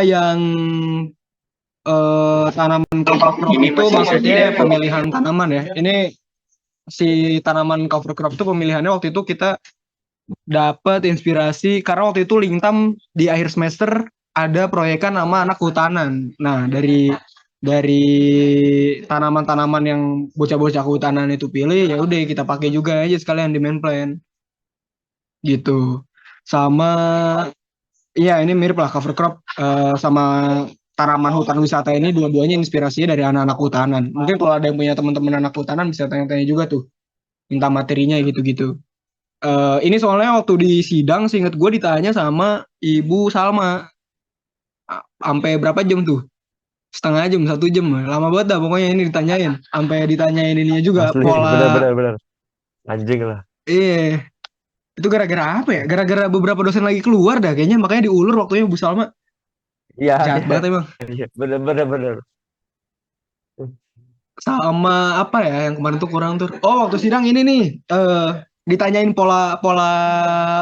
yang tanaman cover crop itu maksudnya pemilihan tanaman ya. Ini si tanaman cover crop itu pemilihannya waktu itu kita dapat inspirasi karena waktu itu Lingtam di akhir semester ada proyekan nama anak kehutanan. Nah, dari tanaman-tanaman yang bocah-bocah kehutanan itu pilih, ya udah kita pakai juga aja sekalian di main plan gitu. Sama iya ini mirip lah cover crop sama tanaman hutan wisata ini dua-duanya inspirasinya dari anak-anak hutanan. Mungkin kalau ada yang punya teman-teman anak hutanan bisa tanya-tanya juga tuh minta materinya gitu-gitu. Ini soalnya waktu di sidang seingat gue ditanya sama Ibu Salma sampai berapa jam tuh? Setengah jam, 1 jam. Lama banget dah pokoknya ini ditanyain. Sampai ditanyain ininya juga Asli, pola. benar-benar anjing lah. Iya, itu gara-gara apa ya? Gara-gara beberapa dosen lagi keluar dah kayaknya makanya diulur waktunya Bu Salma. Iya, Jahat iya, banget emang. iya, benar-benar benar. Sama apa ya yang kemarin tuh kurang tuh. Oh, waktu sidang ini nih ditanyain pola pola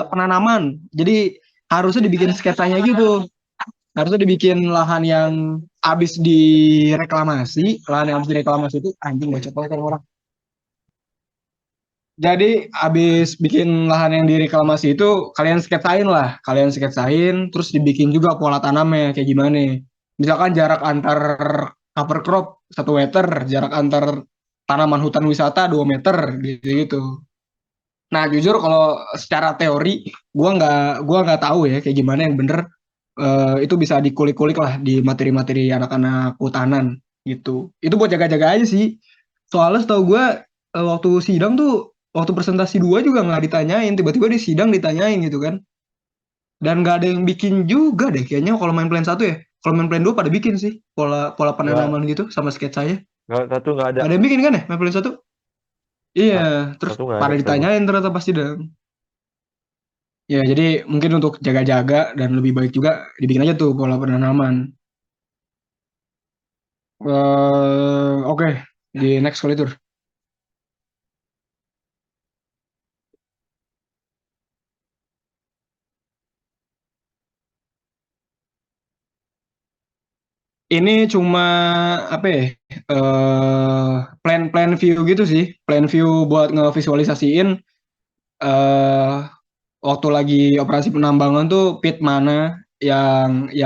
penanaman. Jadi harusnya dibikin sketsanya gitu. Harusnya dibikin lahan yang habis direklamasi, lahan yang habis direklamasi itu anjing bacot banget kan orang. Jadi habis bikin lahan yang direklamasi itu kalian sketsain lah, kalian sketsain, terus dibikin juga pola tanamnya kayak gimana. Misalkan jarak antar cover crop 1 meter, jarak antar tanaman hutan wisata 2 meter gitu-gitu. Nah jujur kalau secara teori, gua nggak tahu ya kayak gimana yang bener. Itu bisa dikulik-kulik lah di materi-materi anak-anak hutanan gitu. Itu buat jaga-jaga aja sih. Soalnya setahu gue waktu sidang tuh waktu presentasi 2 juga nggak ditanyain, tiba-tiba di sidang ditanyain gitu kan. Dan nggak ada yang bikin juga deh kayaknya kalau main plan 1 ya. Kalau main plan 2 pada bikin sih pola pola Nggak, penanaman gitu sama sketsanya. satu nggak ada. Ada yang bikin kan ya main plan 1? Iya, Sa- terus Satu nggak ada pada setahu. ditanyain ternyata pas sidang. Ya, jadi mungkin untuk jaga-jaga dan lebih baik juga dibikin aja tuh pola penanaman. Oke, di next kali itu. Ini cuma apa ya? Plan-plan view gitu sih. Plan view buat ngevisualisasiin eh waktu lagi operasi penambangan tuh pit mana yang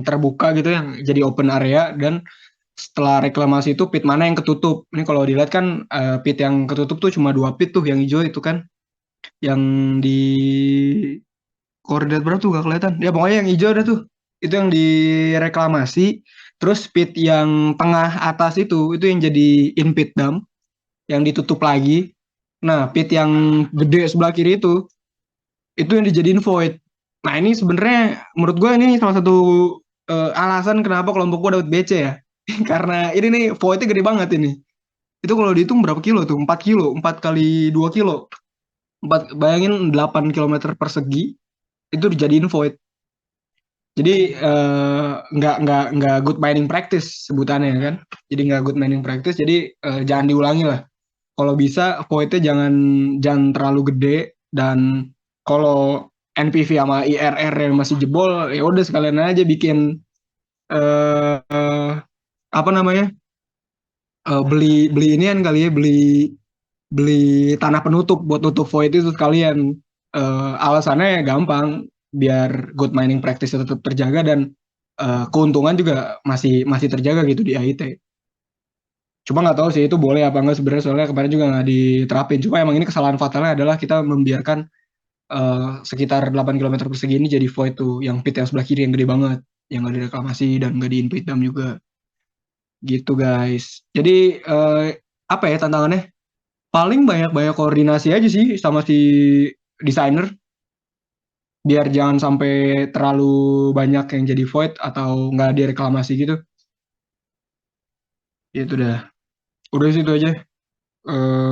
terbuka gitu yang jadi open area dan setelah reklamasi itu pit mana yang ketutup. Ini kalau dilihat kan pit yang ketutup tuh cuma 2 pit tuh yang hijau itu kan yang di koordinat berapa tuh gak kelihatan. Ya pokoknya yang hijau ada tuh. Itu yang direklamasi. Terus pit yang tengah atas itu yang jadi in-pit dam yang ditutup lagi. Nah, pit yang gede sebelah kiri itu yang dijadiin void. Nah, ini sebenarnya menurut gue ini salah satu alasan kenapa kelompok gue dapat BC ya. Karena ini nih voidnya gede banget ini. Itu kalau dihitung berapa kilo tuh? 4 kilo, 4 kali 2 kilo. Bayangin 8 kilometer persegi itu dijadiin void. Jadi nggak good mining practice sebutannya kan. Jadi nggak good mining practice. Jadi jangan diulangi lah. Kalau bisa voidnya jangan terlalu gede dan kalau NPV sama IRR yang masih jebol ya udah sekalian aja bikin eh, apa namanya beli beli ini kan kali ya beli tanah penutup buat tutup void itu sekalian. Alasannya gampang biar good mining practice tetap terjaga dan keuntungan juga masih masih terjaga gitu di AIT. Cuma nggak tahu sih itu boleh apa enggak sebenarnya soalnya kemarin juga nggak diterapin. Cuma emang ini kesalahan fatalnya adalah kita membiarkan sekitar 8 kilometer persegi ini jadi void tuh yang pit yang sebelah kiri yang gede banget yang nggak direklamasi dan nggak diinput dam juga gitu guys. Jadi eh, apa ya tantangannya? Paling banyak-banyak koordinasi aja sih sama si desainer biar jangan sampai terlalu banyak yang jadi void atau nggak direklamasi gitu. Itu udah situ aja.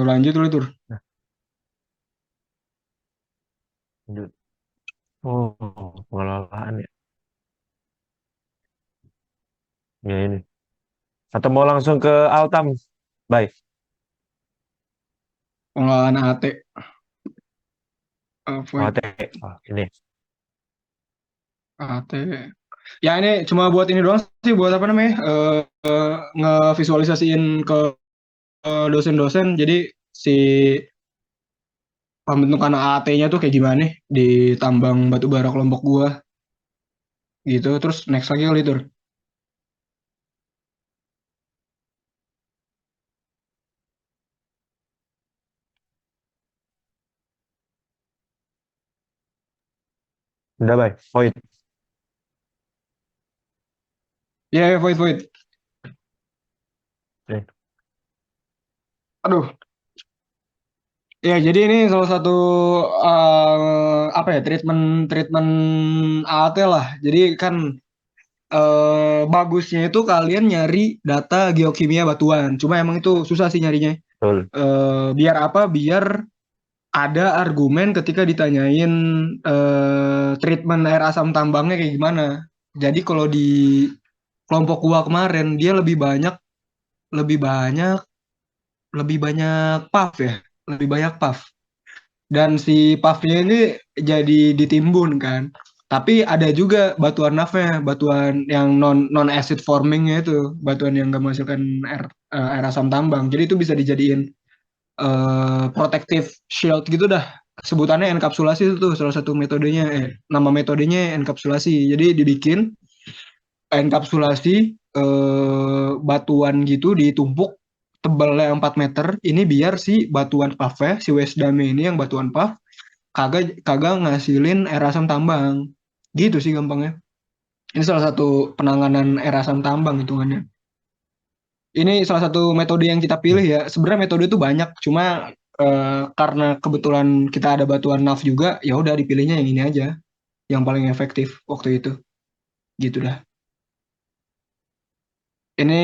Lanjut dulu tur. Nah, lanjut. Oh, pengelolaan ya. Ya ini. Atau mau langsung ke Altam? Baik. Pengelolaan AT. Oh, Void. ini. AT. Ya ini cuma buat ini doang sih, buat apa namanya? Ngevisualisasiin ke dosen-dosen. Jadi si pembentukan AAT-nya tuh kayak gimana di tambang batu bara kelompok gua gitu. Terus next lagi kali itu. Udah, baik. Poin. Ya, ya, void void. Oke. Aduh. Ya, jadi ini salah satu apa ya, treatment treatment AAT lah. Jadi kan bagusnya itu kalian nyari data geokimia batuan. Cuma emang itu susah sih nyarinya. Betul. Biar apa? Biar ada argumen ketika ditanyain treatment air asam tambangnya kayak gimana. Jadi kalau di kelompok gua kemarin dia lebih banyak lebih banyak puff ya, lebih banyak puff. Dan si puffnya ini jadi ditimbun kan. Tapi ada juga batuan nafnya, batuan yang non acid formingnya itu, batuan yang gak menghasilkan air asam tambang. Jadi itu bisa dijadiin protective shield gitu dah. Sebutannya enkapsulasi itu salah satu metodenya. Nama metodenya enkapsulasi. Jadi dibikin enkapsulasi batuan gitu ditumpuk tebalnya 4 meter. Ini biar si batuan puff-nya, si Wesdame ini yang batuan puff kagak kagak ngasilin air asam tambang. Gitu sih gampangnya. Ini salah satu penanganan air asam tambang hitungannya. Ini salah satu metode yang kita pilih ya. Sebenarnya metode itu banyak, cuma karena kebetulan kita ada batuan NAF juga, ya udah dipilihnya yang ini aja, yang paling efektif waktu itu. Gitu dah. Ini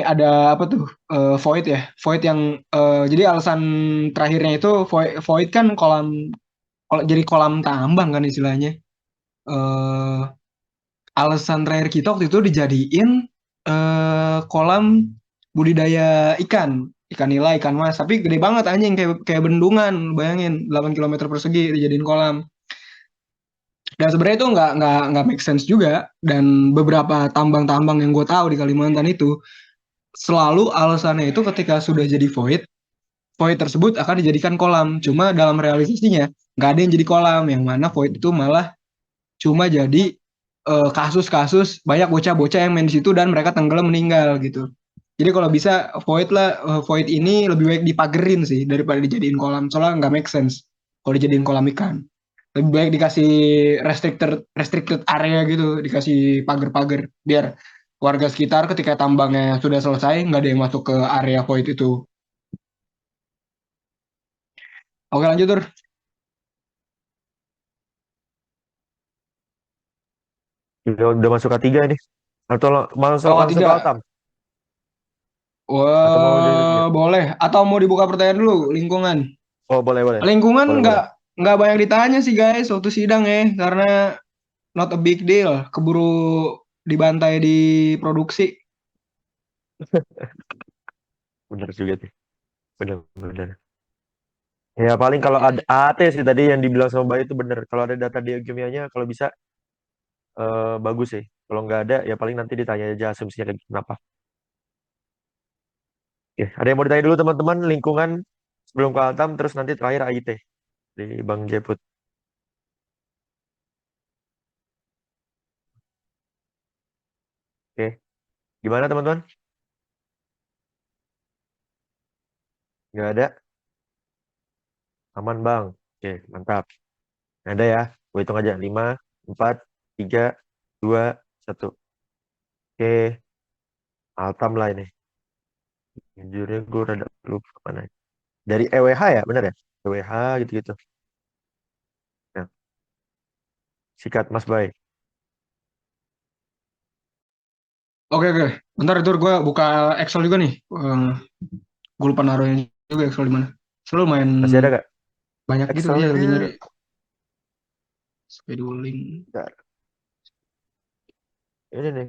ada apa tuh? Void ya. Void yang jadi alasan terakhirnya itu void kan jadi kolam tambang kan istilahnya. Eh Alasan terakhir kita waktu itu dijadiin kolam budidaya ikan nila, ikan mas, tapi gede banget anjing kayak kayak bendungan, bayangin 8 kilometer persegi dijadiin kolam. Dan sebenarnya itu nggak make sense juga. Dan beberapa tambang-tambang yang gue tahu di Kalimantan itu selalu alasannya itu ketika sudah jadi void tersebut akan dijadikan kolam. Cuma dalam realisasinya nggak ada yang jadi kolam, yang mana void itu malah cuma jadi kasus-kasus banyak bocah-bocah yang main di situ dan mereka tenggelam meninggal gitu. Jadi kalau bisa void ini lebih baik dipagerin sih daripada dijadiin kolam. Soalnya nggak make sense kalau dijadiin kolam ikan. Lebih baik dikasih restricted restricted area gitu, dikasih pagar-pagar biar warga sekitar ketika tambangnya sudah selesai nggak ada yang masuk ke area void itu. Oke lanjut Tur. Udah masuk K3 ini. Atau langsung Oh langsung ke tiga. Altam? Atau mau di Wah, boleh. Atau mau dibuka pertanyaan dulu lingkungan. Oh, boleh, boleh. Lingkungan Boleh, nggak boleh. nggak banyak ditanya sih guys waktu sidang ya, karena not a big deal. Keburu dibantai di produksi. Bener juga sih. Bener, bener. Ya, paling kalau ada AT sih tadi yang dibilang sama Bayu itu bener. Kalau ada data biokimianya, kalau bisa bagus sih. Kalau nggak ada, ya paling nanti ditanya aja asumsinya kayak kenapa. Oke, ada yang mau ditanya dulu teman-teman lingkungan sebelum ke Altam, terus nanti terakhir AIT di Bang Jeput. Oke, gimana teman-teman? Nggak ada? Aman Bang. Oke, mantap. Nggak ada ya? Gue hitung aja. 5, 4, 3, 2, 1. Oke, Altam lah ini. Jujurnya gue rada lupa mana. Dari EWH ya, bener ya? EWH gitu-gitu. Nah, sikat Mas Bay. Oke oke. Bentar itu gue buka Excel juga nih. Gue lupa naruhnya juga Excel di mana. Selalu main Masih ada gak? banyak gitu ya lagi nyari Excelnya, scheduling. bentar. Ini nih,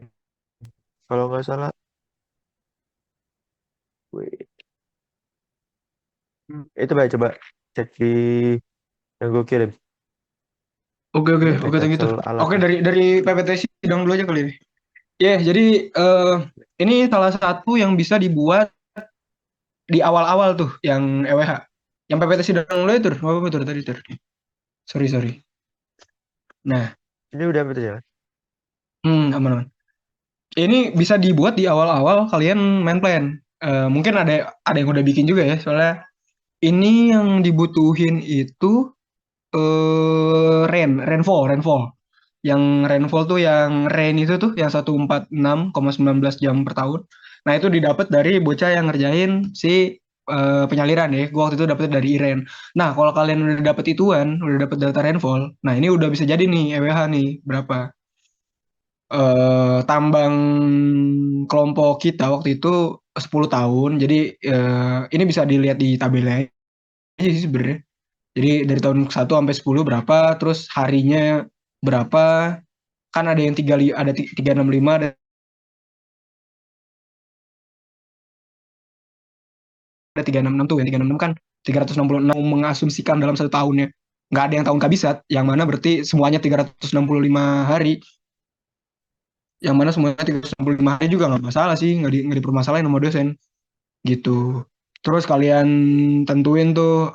kalau nggak salah, wait. Itu Bay, coba cek di yang gue kirim. untuk Oke, thank you tuh. retouchable alat Oke, nih. dari PPT sidang dulu aja kali ini. Ya, jadi ini salah satu yang bisa dibuat di awal-awal tuh, yang EWH. Yang PPT sidang dulu itu, apa tuh tadi tuh? Sorry. Nah, Ini udah betul ya? aman. Ini bisa dibuat di awal-awal kalian main plan. Mungkin ada yang udah bikin juga ya, soalnya ini yang dibutuhin itu rainfall. Yang rainfall tuh yang rain itu tuh yang 146,19 jam per tahun. Nah, itu didapat dari bocah yang ngerjain si penyaliran ya. Gua waktu itu dapet dari Iren. Nah, kalau kalian udah dapet ituan, udah dapet data rainfall, nah ini udah bisa jadi nih EWH nih berapa tambang kelompok kita waktu itu 10 tahun. Jadi ini bisa dilihat di tabelnya aja sih sebenarnya. Jadi dari tahun 1 sampai 10 berapa, terus harinya berapa, kan ada yang 365, ada 366 tuh. Yang 366 kan 366 mengasumsikan dalam 1 tahunnya. Nggak ada yang tahun kabisat, yang mana berarti semuanya 365 hari. Yang mana semuanya 365 hari juga nggak masalah sih, nggak dipermasalahin sama dosen. Gitu. Terus kalian tentuin tuh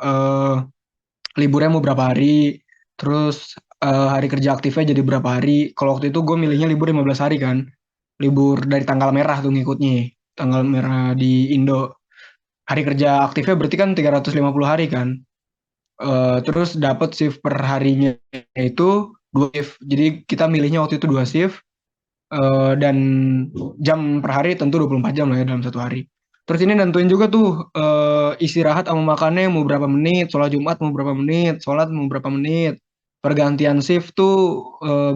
liburnya mau berapa hari, terus hari kerja aktifnya jadi berapa hari. Kalau waktu itu gue milihnya libur 15 hari kan, libur dari tanggal merah tuh ngikutnya, tanggal merah di Indo. Hari kerja aktifnya berarti kan 350 hari kan. Terus dapat shift per harinya itu 2 shift. Jadi kita milihnya waktu itu 2 shift, dan jam per hari tentu 24 jam lah ya dalam 1 hari. Terus ini nentuin juga tuh istirahat sama makannya mau berapa menit, sholat Jumat mau berapa menit, sholat mau berapa menit, pergantian shift tuh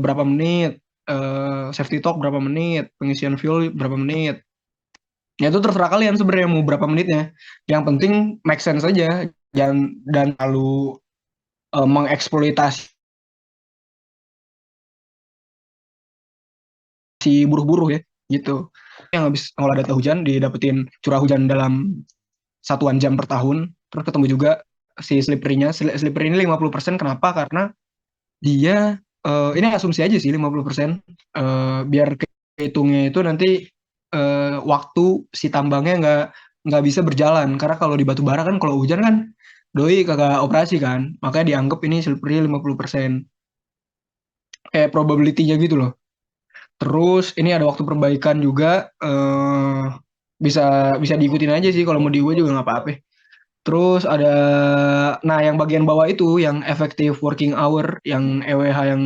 berapa menit, safety talk berapa menit, pengisian fuel berapa menit. Ya itu terserah kalian sebenarnya mau berapa menitnya. Yang penting make sense aja, dan lalu mengeksploitasi si buruh-buruh ya gitu. Yang habis ngolah data hujan didapetin curah hujan dalam satuan jam per tahun. Terus ketemu juga si slippery-nya. Slippery ini 50%. Kenapa? Karena dia ini asumsi aja sih 50%, biar kehitungnya itu nanti waktu si tambangnya nggak bisa berjalan. Karena kalau di batu bara kan kalau hujan kan doi kagak operasi kan. Makanya dianggap ini slippery 50%. Kayak probability-nya gitu loh. Terus ini ada waktu perbaikan juga, bisa bisa diikutin aja sih kalau mau di gue juga nggak apa-apa. Terus ada, nah yang bagian bawah itu yang effective working hour, yang EWH,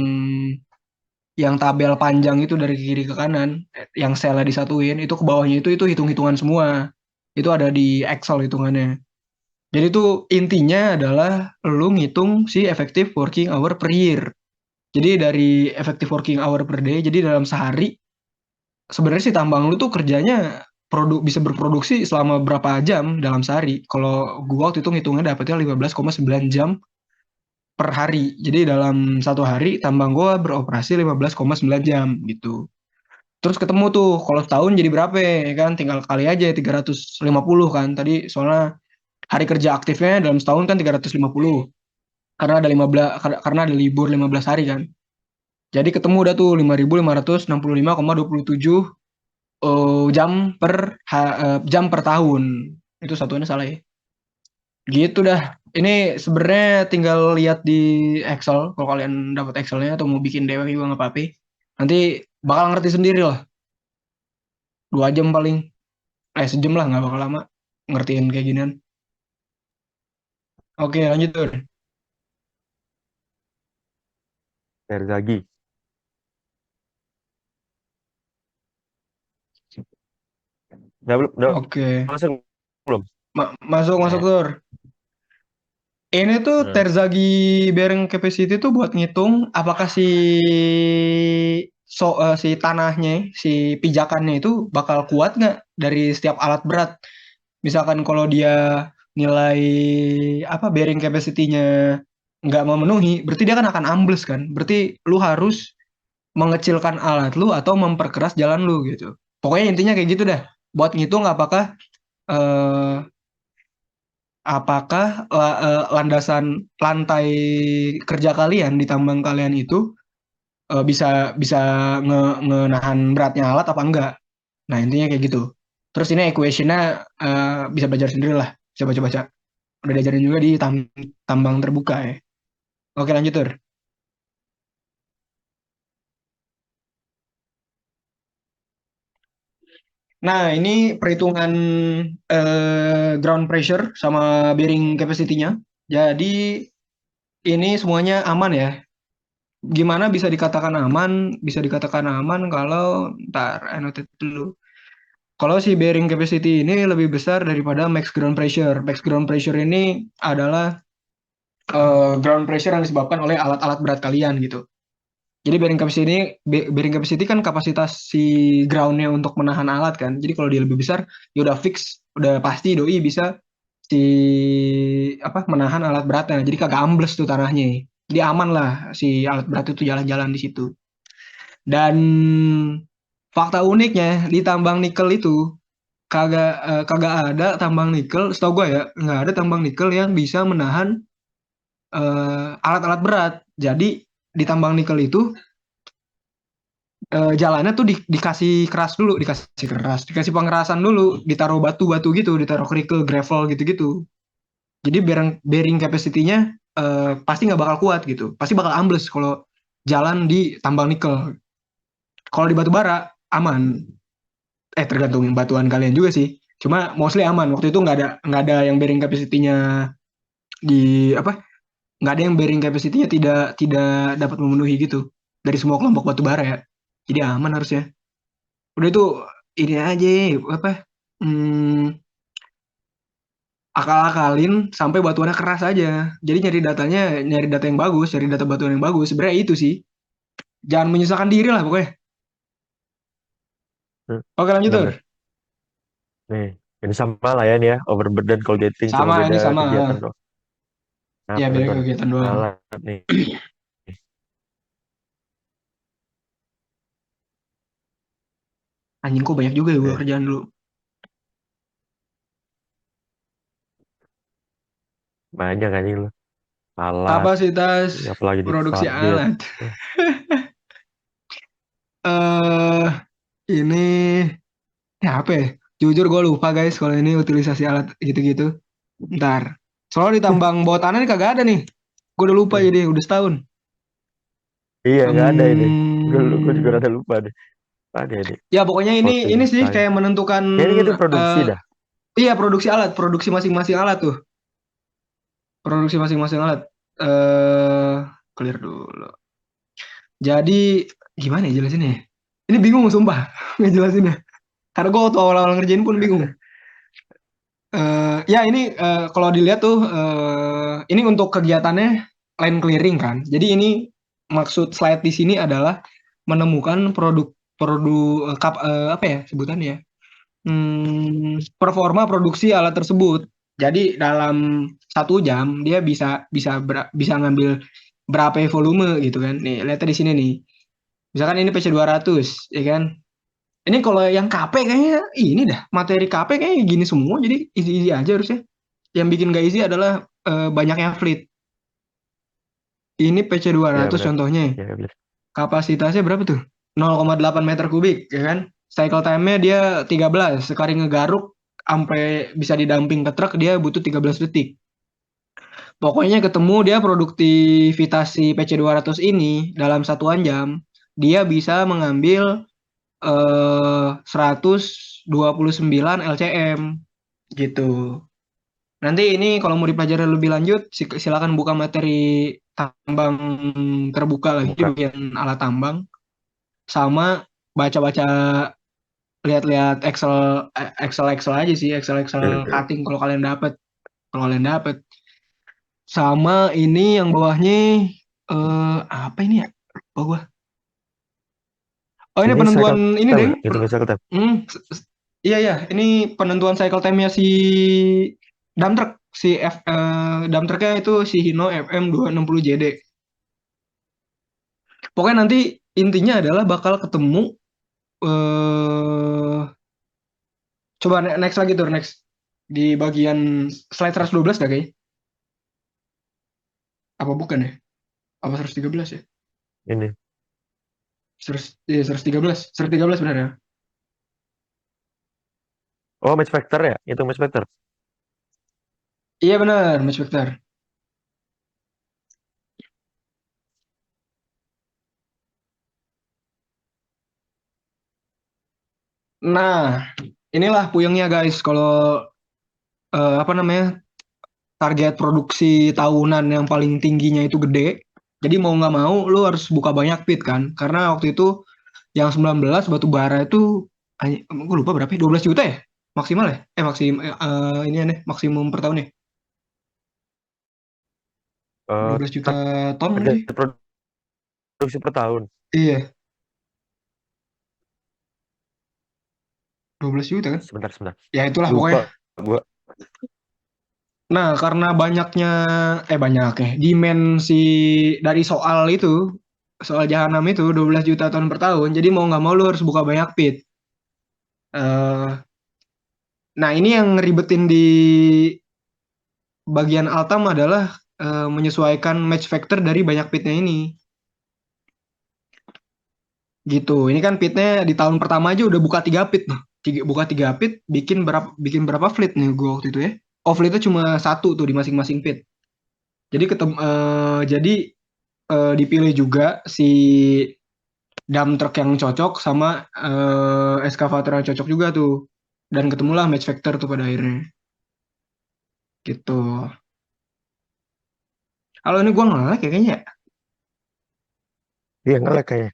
yang tabel panjang itu dari kiri ke kanan, yang selnya disatuin, itu ke bawahnya itu hitung-hitungan semua. Itu ada di Excel hitungannya. Jadi itu intinya adalah lu ngitung si effective working hour per year. Jadi dari effective working hour per day, jadi dalam sehari sebenarnya si tambang lu tuh kerjanya bisa berproduksi selama berapa jam dalam sehari. Kalau gua waktu itu ngitungnya dapetnya 15,9 jam per hari. Jadi dalam 1 hari tambang gua beroperasi 15,9 jam gitu. Terus ketemu tuh kalau setahun jadi berapa ya kan, tinggal kali aja 350 kan. Tadi soalnya hari kerja aktifnya dalam setahun kan 350, karena ada 15, karena ada libur 15 hari kan. Jadi ketemu udah tuh 5.565,27 jam per tahun. Itu satuannya salah ya. Gitu dah. Ini sebenarnya tinggal lihat di Excel. Kalau kalian dapat Excelnya atau mau bikin DW juga nggak apa-apa. Nanti bakal ngerti sendiri lah. 2 jam paling. Sejam lah, nggak bakal lama ngertiin kayak ginian. Oke, lanjut tuh. Terzaghi. Udah Oke. masuk belum? Masuk Eh, tuh. Ini tuh nah, Terzaghi bearing capacity tuh buat ngitung apakah si tanahnya, si pijakannya itu bakal kuat nggak dari setiap alat berat. Misalkan kalau dia nilai apa bearing capacity-nya nggak memenuhi, berarti dia kan akan ambles kan. Berarti lu harus mengecilkan alat lu atau memperkeras jalan lu gitu. Pokoknya intinya kayak gitu dah. Buat ngitung apakah eh, apakah landasan lantai kerja kalian di tambang kalian itu bisa bisa ngenahan beratnya alat apa enggak. Nah, intinya kayak gitu. Terus ini equation-nya bisa belajar sendiri lah, bisa baca-baca. Udah diajarin juga di tambang terbuka ya. Oke, lanjut Tur. Nah, ini perhitungan ground pressure sama bearing capacity-nya. Jadi ini semuanya aman ya. Gimana bisa dikatakan aman? Bisa dikatakan aman kalau ntar annotate dulu. Kalau si bearing capacity ini lebih besar daripada max ground pressure. Max ground pressure ini adalah ground pressure yang disebabkan oleh alat-alat berat kalian gitu. Jadi bearing capacity kan kapasitas si groundnya untuk menahan alat kan. Jadi kalau dia lebih besar, ya udah fix, udah pasti doi bisa si apa menahan alat beratnya. Jadi kagak ambles tuh tanahnya. Jadi aman lah si alat berat itu jalan-jalan di situ. Dan fakta uniknya di tambang nikel itu kagak ada tambang nikel, setahu gue ya, nggak ada tambang nikel yang bisa menahan alat-alat berat. Jadi di tambang nikel itu jalannya tuh dikasih keras dulu, dikasih pengerasan dulu, ditaruh batu-batu gitu, ditaruh kerikil, gravel gitu-gitu. Jadi bearing capacity-nya pasti nggak bakal kuat gitu, pasti bakal ambles kalau jalan di tambang nikel. Kalau di batu bara aman, tergantung batuan kalian juga sih. Cuma mostly aman. Waktu itu nggak ada yang bearing capacity-nya di apa? Nggak ada yang bearing capacity-nya tidak tidak dapat memenuhi gitu dari semua kelompok batu bara ya. Jadi aman harusnya. Udah itu ini aja apa? Hmm, akal-akalin sampai batuannya keras aja. Jadi nyari data yang bagus, nyari data batuan yang bagus. Sebenarnya itu sih. Jangan menyusahkan diri lah pokoknya. Hmm, Oke, lanjut Tur. bener. Nih, ini sama lah ya nih ya. Overburden cold gating cuma Sama beda ini sama. kegiatan doang. Nah, Ya beda penentuan kegiatan doang. alat nih. Anjing kok banyak juga ya gue Oke. kerjaan dulu. Banyak kan lu. Alat, Kapasitas apalagi di produksi target. alat. Eh ini ya apa ya? Jujur gue lupa guys kalau ini utilisasi alat gitu-gitu. Ntar. Soalnya di tambang bawah tanah ini kagak ada nih. Gue udah lupa jadi udah setahun. Iya, nggak ada ini. Gue juga Hmm, rada lupa deh. Ada ini. ya pokoknya ini Floating sih time. kayak menentukan Kayaknya kita produksi eh dah. iya produksi alat, produksi masing-masing alat tuh. Produksi masing-masing alat. Eh clear dulu. Jadi gimana ya jelasinnya ya? Ini bingung sumpah ngejelasinnya. Karena gue waktu awal-awal ngerjain pun bingung. Ya ini kalau dilihat tuh ini untuk kegiatannya line clearing kan. Jadi ini maksud slide di sini adalah menemukan produk apa ya sebutannya ya? Performa produksi alat tersebut. Jadi dalam 1 jam dia bisa ngambil berapa volume gitu kan. Nih, lihat di sini nih. Misalkan ini PC 200 ya kan. Ini kalau yang KP kayaknya ini dah materi KP kayaknya gini semua jadi easy aja harusnya. Yang bikin gak easy adalah banyaknya fleet. Ini Ya PC 200 benar. contohnya. Ya benar. Kapasitasnya berapa tuh? 0,8 meter kubik ya kan. Cycle time-nya dia 13. Sekali ngegaruk sampai bisa didamping ke truk dia butuh 13 detik. Pokoknya ketemu dia produktivitas si PC 200 ini dalam 1 jam dia bisa mengambil 129 LCM gitu. Nanti ini kalau mau dipelajari lebih lanjut silakan buka materi tambang terbuka lagi Buka. bagian alat tambang sama baca-baca lihat-lihat Excel aja sih Excel cutting kalau kalian dapet sama ini yang bawahnya apa ini ya lupa gua. Oh ini Ini penentuan cycle ini time deh. nggak? Hitung cycle time. Hmm, iya ya ini penentuan cycle time-nya si dump truck dump truck-nya itu si Hino FM 260 JD. Pokoknya nanti intinya adalah bakal ketemu coba next lagi tuh next. Di bagian slide 112 dah kayaknya. Apa bukan ya? Apa 113 ya? Ini. 100, iya 113. 113 benar ya? Oh, match factor ya? Itu match factor. Iya benar, match vector. Nah, inilah puyengnya guys. Kalau apa namanya, target produksi tahunan yang paling tingginya itu gede. Jadi mau nggak mau lu harus buka banyak pit kan. Karena waktu itu yang 19 batu bara itu gue lupa berapa ya? 12 juta ya? Maksimal ya? Ini aneh, maksimum per tahun ya? Eh, 12 juta ton nggak target sih? produksi per tahun. Iya, 12 juta kan? Sebentar, sebentar. Ya itulah pokoknya. Lupa gua. Nah, karena banyaknya dimensi dari soal itu, soal jahanam itu 12 juta ton per tahun. Jadi mau nggak mau lu harus buka banyak pit. Eh, nah, ini yang ngeribetin di bagian Altam adalah menyesuaikan match factor dari banyak pitnya ini. Gitu. Ini kan pitnya di tahun pertama aja udah buka 3 pit tuh. Buka 3 pit, bikin berapa fleet nih gue waktu itu ya. Oh, fleetnya cuma satu tuh di masing-masing pit. Jadi dipilih juga si dump truck yang cocok sama eskavator yang cocok juga tuh. Dan ketemulah match factor tuh pada akhirnya. Gitu. Kalau ini gue ngelek ya kayaknya ya. Iya, ngelek kayaknya.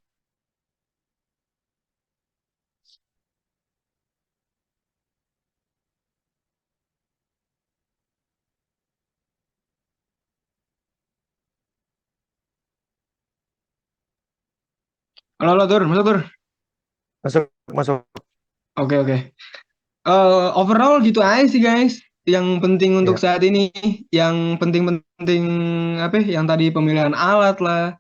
Halo, halo, Tur. Masuk, Tur. Masuk, masuk. Oke, oke. Overall gitu aja sih, guys. Yang penting untuk Iya. saat ini, yang penting-penting apa ya, yang tadi pemilihan alat lah,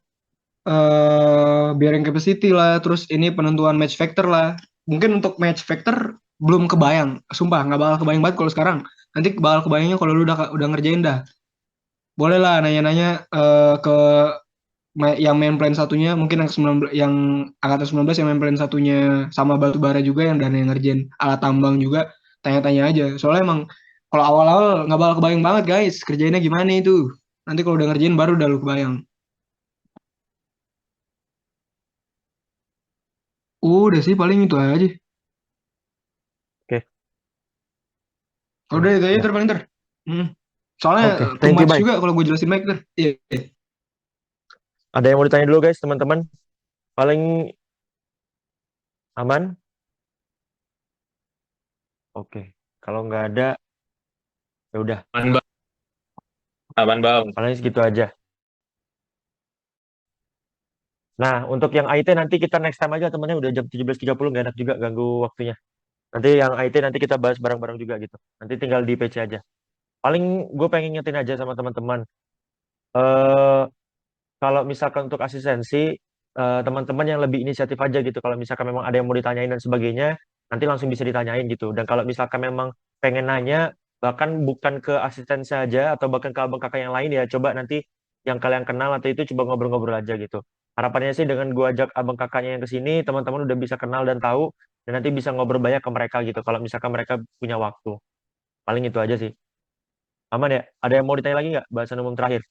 bearing capacity lah, terus ini penentuan match factor lah. Mungkin untuk match factor belum kebayang, sumpah nggak bakal kebayang banget kalau sekarang. Nanti bakal kebayangnya kalau lu udah ngerjain dah. Boleh lah nanya-nanya ke yang main plan satunya, mungkin yang 19, yang angkatan 19 yang main plan satunya sama batu bara juga yang dan yang ngerjain alat tambang juga, tanya-tanya aja. Soalnya emang kalau awal-awal nggak bakal kebayang banget guys, kerjainnya gimana itu. Nanti kalau udah ngerjain baru udah lu kebayang. Udah sih paling itu aja. Oke. Udah itu aja Udah. paling ter. Hmm. Soalnya Oke, too thank you, much bye. juga kalau gue jelasin baik ter. Iya. Iya. Ada yang mau ditanya dulu, guys, teman-teman? Paling aman? Oke. Kalau nggak ada, ya udah. Aman bang, aman bang. Paling segitu aja. Nah, untuk yang IT nanti kita next time aja, temennya udah jam 17.30, nggak enak juga ganggu waktunya. Nanti yang IT nanti kita bahas bareng-bareng juga gitu. Nanti tinggal di PC aja. Paling gue pengen ngingetin aja sama teman-teman. eh Kalau misalkan untuk asistensi, teman-teman yang lebih inisiatif aja gitu. Kalau misalkan memang ada yang mau ditanyain dan sebagainya, nanti langsung bisa ditanyain gitu. Dan kalau misalkan memang pengen nanya, bahkan bukan ke asisten saja atau bahkan ke abang kakak yang lain ya, coba nanti yang kalian kenal atau itu coba ngobrol-ngobrol aja gitu. Harapannya sih dengan gua ajak abang kakaknya yang ke sini, teman-teman udah bisa kenal dan tahu, dan nanti bisa ngobrol banyak ke mereka gitu. Kalau misalkan mereka punya waktu, paling itu aja sih. Aman ya? Ada yang mau ditanya lagi nggak? Bahasan umum terakhir.